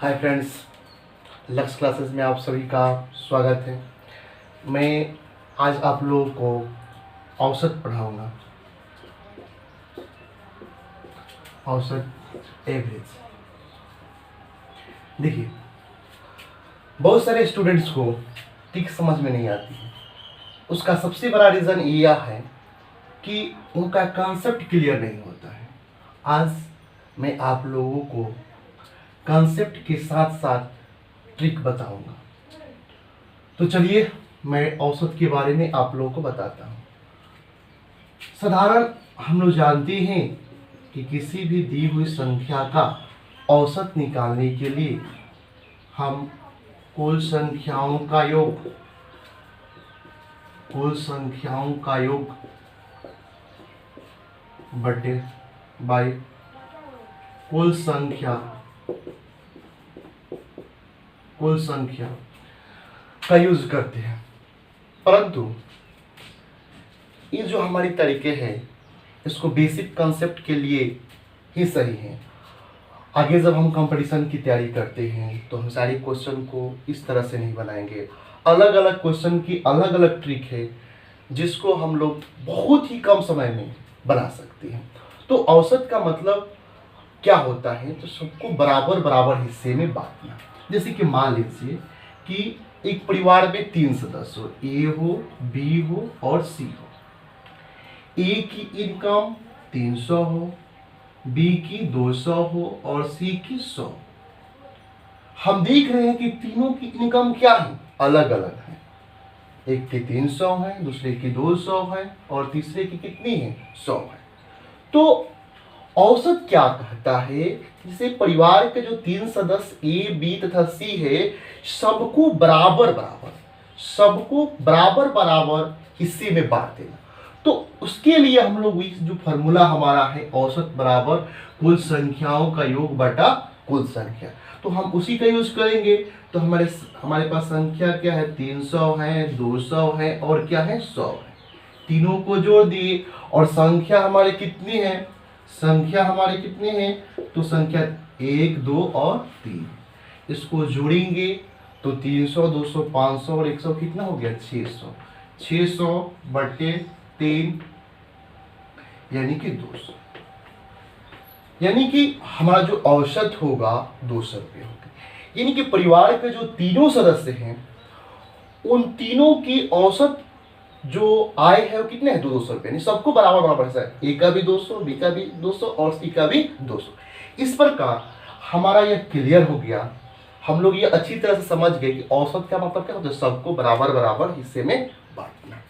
Hi friends, लक्ष्य classes में आप सभी का स्वागत है। मैं आज आप लोगों को औसत पढ़ाऊंगा। औसत, एवरेज। देखिए, बहुत सारे स्टूडेंट्स को ठीक समझ में नहीं आती है। उसका सबसे बड़ा रीज़न यह है कि उनका कॉन्सेप्ट क्लियर नहीं होता है। आज मैं आप लोगों को कॉन्सेप्ट के साथ साथ ट्रिक बताऊंगा। तो चलिए मैं औसत के बारे में आप लोगों को बताता हूँ। साधारण हम लोग जानते हैं कि किसी भी दी हुई संख्या का औसत निकालने के लिए हम कुल संख्याओं का योग बटे बाई कुल संख्या का यूज करते हैं। परंतु ये जो हमारी तरीके हैं इसको बेसिक कॉन्सेप्ट के लिए ही सही है। आगे जब हम कंपटीशन की तैयारी करते हैं तो हम सारे क्वेश्चन को इस तरह से नहीं बनाएंगे। अलग अलग क्वेश्चन की अलग अलग ट्रिक है जिसको हम लोग बहुत ही कम समय में बना सकते हैं। तो औसत का मतलब क्या होता है? तो सबको बराबर बराबर हिस्से में बांटना। जैसे कि मान लीजिए कि एक परिवार में 3 सदस्य हो, ए हो, बी हो और सी हो। ए की इनकम 300 हो, बी की 200 हो और सी की 100। हम देख रहे हैं कि तीनों की इनकम क्या है? अलग अलग है। एक की 300 है, दूसरे की 200 है और तीसरे की कितनी है? 100 है। तो औसत क्या कहता है? जैसे परिवार के जो 3 सदस्य ए, बी तथा सी है, सबको बराबर बराबर हिस्से में बांट देना। तो उसके लिए हम लोग जो फॉर्मूला हमारा है औसत बराबर कुल संख्याओं का योग बटा कुल संख्या, तो हम उसी का यूज करेंगे। तो हमारे पास संख्या क्या है? 300 है, 200 है और क्या है? 100 है। तीनों को जोड़ दिए और संख्या हमारे कितनी है? तो संख्या 1, 2 और 3। इसको जोड़ेंगे तो 300, 200, 500 और 100 कितना हो गया? 600। 600 बटे 3 यानी कि 200। यानी कि हमारा जो औसत होगा 200 रुपये होगा। यानी कि परिवार के जो तीनों सदस्य हैं उन तीनों की औसत जो आय है वो कितने है? 200 रुपये। सबको बराबर बराबर हिस्सा है। ए का भी 200, बी का भी 200 और सी का भी 200। इस प्रकार हमारा यह क्लियर हो गया। हम लोग ये अच्छी तरह से समझ गए कि औसत का मतलब क्या होता है? सबको बराबर बराबर हिस्से में बांटना।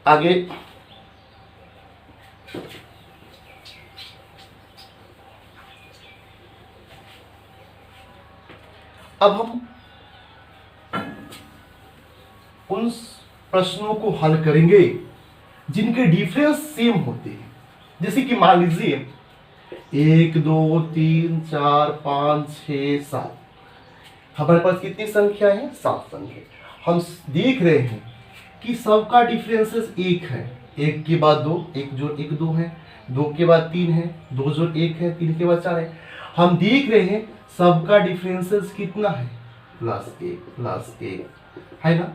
आगे अब हम उन प्रश्नों को हल करेंगे जिनके डिफरेंस सेम होते हैं। जैसे कि मान लीजिए 1, 2, 3, 4, 5, 6, 7। हमारे पास कितनी संख्या है? 7 संख्या। हम देख रहे हैं कि सबका डिफरेंसेस 1 है। 1 के बाद 2, 1 जोड़ 1 2 है, 2 के बाद 3 है, 2 जोड़ 1 है, 3 के बाद 4 है। हम देख रहे हैं सबका डिफरेंसेस कितना है? +1 है ना।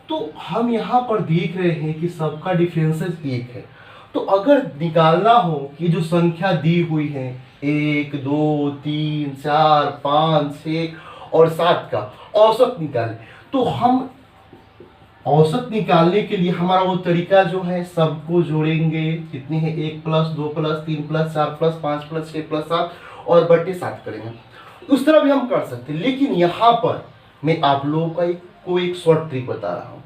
तो हम यहाँ पर देख रहे हैं कि सबका डिफरेंसेस 1 है। तो अगर निकालना हो कि जो संख्या दी हुई है 1, 2, 3, 4, 5, 6 और 7 का औसत निकालें, तो हम औसत निकालने के लिए हमारा वो तरीका जो है, सबको जोड़ेंगे। कितनी है? 1 + 2 + 3 + 4 + 5 + 6 + 7 और बटे 7 करेंगे। उस तरह भी हम कर सकते हैं, लेकिन यहाँ पर मैं आप लोगों को एक शॉर्ट ट्रिक बता रहा हूँ।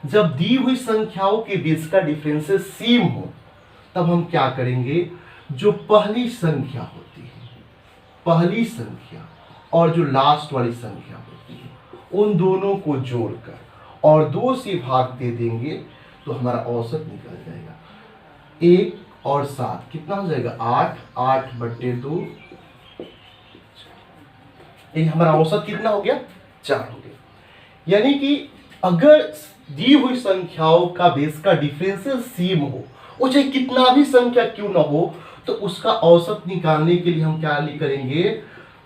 जब दी हुई संख्याओं के बीच का डिफरेंसेस सेम हो तब हम क्या करेंगे? जो पहली संख्या होती है, पहली संख्या और जो लास्ट वाली संख्या होती है, उन दोनों को जोड़कर और 2 से भाग दे देंगे तो हमारा औसत निकल जाएगा। 1 और 7 कितना हो जाएगा? 8। 8 बटे 2, ये हमारा औसत कितना हो गया? 4 हो गया। यानी कि अगर दी हुई संख्याओं का बेस का डिफरेंशियल सेम हो, वो चाहे कितना भी संख्या क्यों ना हो, तो उसका औसत निकालने के लिए हम क्या करेंगे?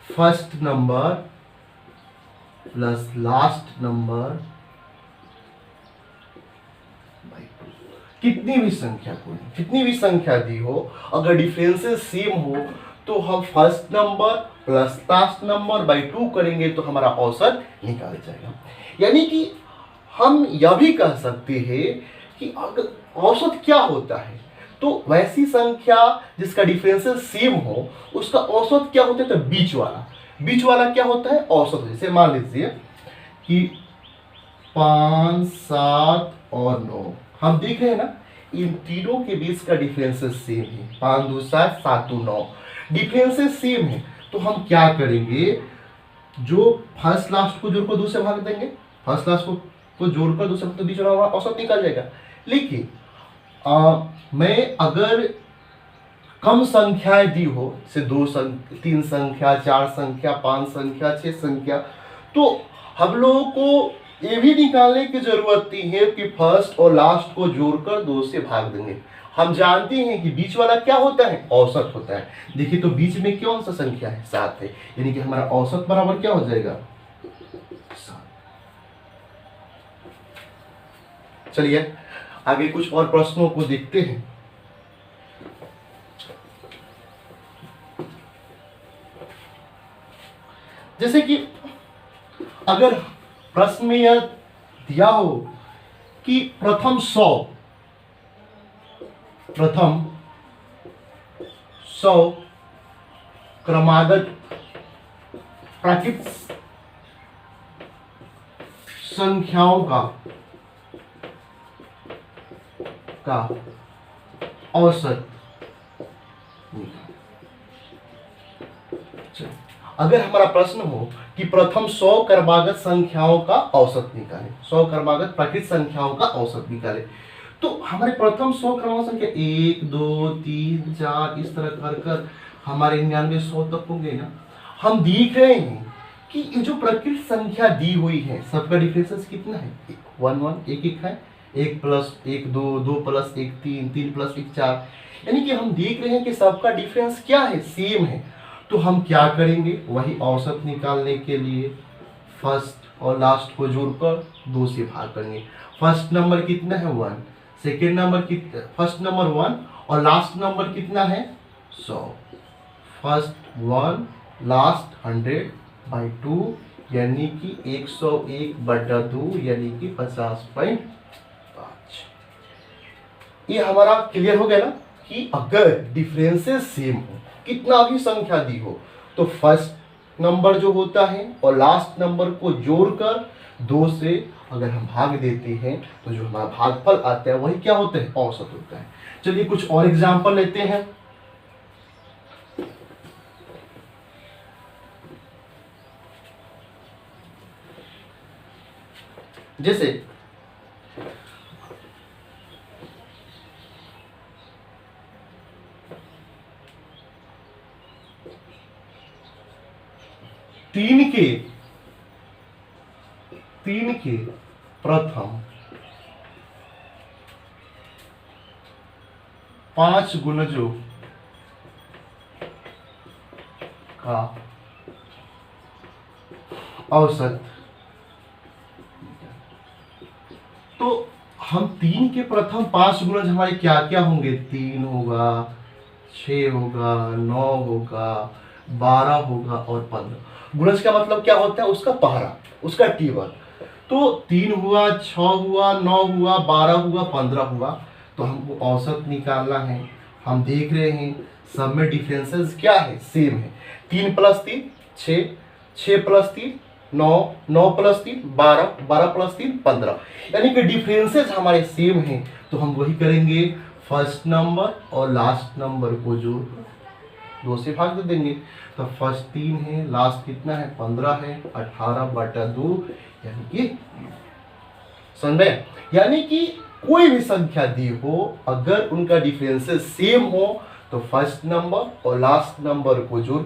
First number plus last number by 2। कितनी भी संख्या दी हो, अगर डिफरेंसेस सेम हो तो हम first number plus last number by 2 करेंगे तो हमारा औसत निकाल जाएगा। यानी कि हम यह भी कह सकते हैं कि अगर औसत क्या होता है, तो वैसी संख्या जिसका डिफरेंसेस सेम हो उसका औसत क्या होता है, तो बीच वाला क्या होता है, औसत। जैसे मान लीजिए कि 5, 7 और 9, हम देख रहे हैं ना इन तीनों के बीच का डिफरेंसेस सेम है, 5 2 7 7 2 9, डिफरेंसेस सेम है। तो हम क्या करेंगे, जो फर्स्ट लास्ट को जोड़कर 2 से भाग देंगे, फर्स्ट लास्ट को जोड़कर 2 से, तो बीच वाला औसत निकल जाएगा। लेकिन मैं अगर कम संख्याएं दी हो, जैसे 3 संख्या, 4 संख्या, 5 संख्या, 6 संख्या, तो हम लोगों को ये भी निकालने की जरूरत नहीं है कि फर्स्ट और लास्ट को जोड़कर 2 से भाग देंगे। हम जानते हैं कि बीच वाला क्या होता है, औसत होता है। देखिए तो बीच में कौन सा संख्या है, 7 है, यानी कि हमारा औसत बराबर क्या हो जाएगा, 7। चलिए आगे कुछ और प्रश्नों को देखते हैं। जैसे कि अगर प्रश्न में यह दिया हो कि प्रथम 100 क्रमागत प्राकृत संख्याओं का औसत निकालें। अगर हमारा प्रश्न हो कि प्रथम 100 क्रमागत संख्याओं का औसत निकालें, 100 क्रमागत प्राकृत संख्याओं का औसत निकालें, तो हमारे प्रथम 100 क्रमागत संख्या 1 2 3 4 इस तरह कर कर हमारे 99 100 तक होंगे ना। हम देख रहे हैं कि ये जो प्राकृत संख्या दी हुई है सबका डिफरेंस कितना है, 1 1 1 1 है, 1 प्लस 1 2 2 प्लस 1 3 3 प्लस 1 4, यानी कि हम देख रहे हैं कि सबका डिफरेंस क्या है, सेम है। तो हम क्या करेंगे, वही औसत निकालने के लिए फर्स्ट और लास्ट को जोड़कर 2 से भाग करेंगे। फर्स्ट नंबर कितना है, 1, सेकेंड नंबर कितना, फर्स्ट नंबर 1 और लास्ट नंबर कितना है, 100। फर्स्ट 1 लास्ट 100/2 यानी कि 101/2 यानी कि 50.5। ये हमारा क्लियर हो गया ना कि अगर डिफरेंसेस सेम हो, कितना भी संख्या दी हो, तो फर्स्ट नंबर जो होता है और लास्ट नंबर को जोड़कर 2 से अगर हम भाग देते हैं तो जो हमारा भागफल आता है वही क्या होता है, औसत होता है। चलिए कुछ और एग्जांपल लेते हैं। जैसे तीन के प्रथम 5 गुणजों का औसत। तो हम 3 के प्रथम 5 गुणज हमारे क्या क्या होंगे, 3 होगा, 6 होगा, 9 होगा, 12 होगा और 15। गुणज का मतलब क्या होता है, उसका पहरा, उसका टेबल। तो 3 हुआ, 6 हुआ, 9 हुआ, 12 हुआ, 15 हुआ, तो हमको औसत निकालना है। हम देख रहे हैं सब में डिफरेंसेस क्या है, सेम है। 3 + 3 6, 6 + 3 9, 9 + 3 12, 12 + 3 15, यानी कि डिफरेंसेस हमारे सेम हैं। तो हम वही करेंगे, फर्स्ट नंबर और लास्ट नंबर को जोड़कर 2 से भाग दे देंगे। तो फर्स्ट 3 है, लास्ट कितना है, 15 है, 18/2 यानी कि समझे। यानी कि कोई भी संख्या दी हो, अगर उनका डिफरेंसेस सेम हो तो फर्स्ट नंबर और लास्ट नंबर को जोड़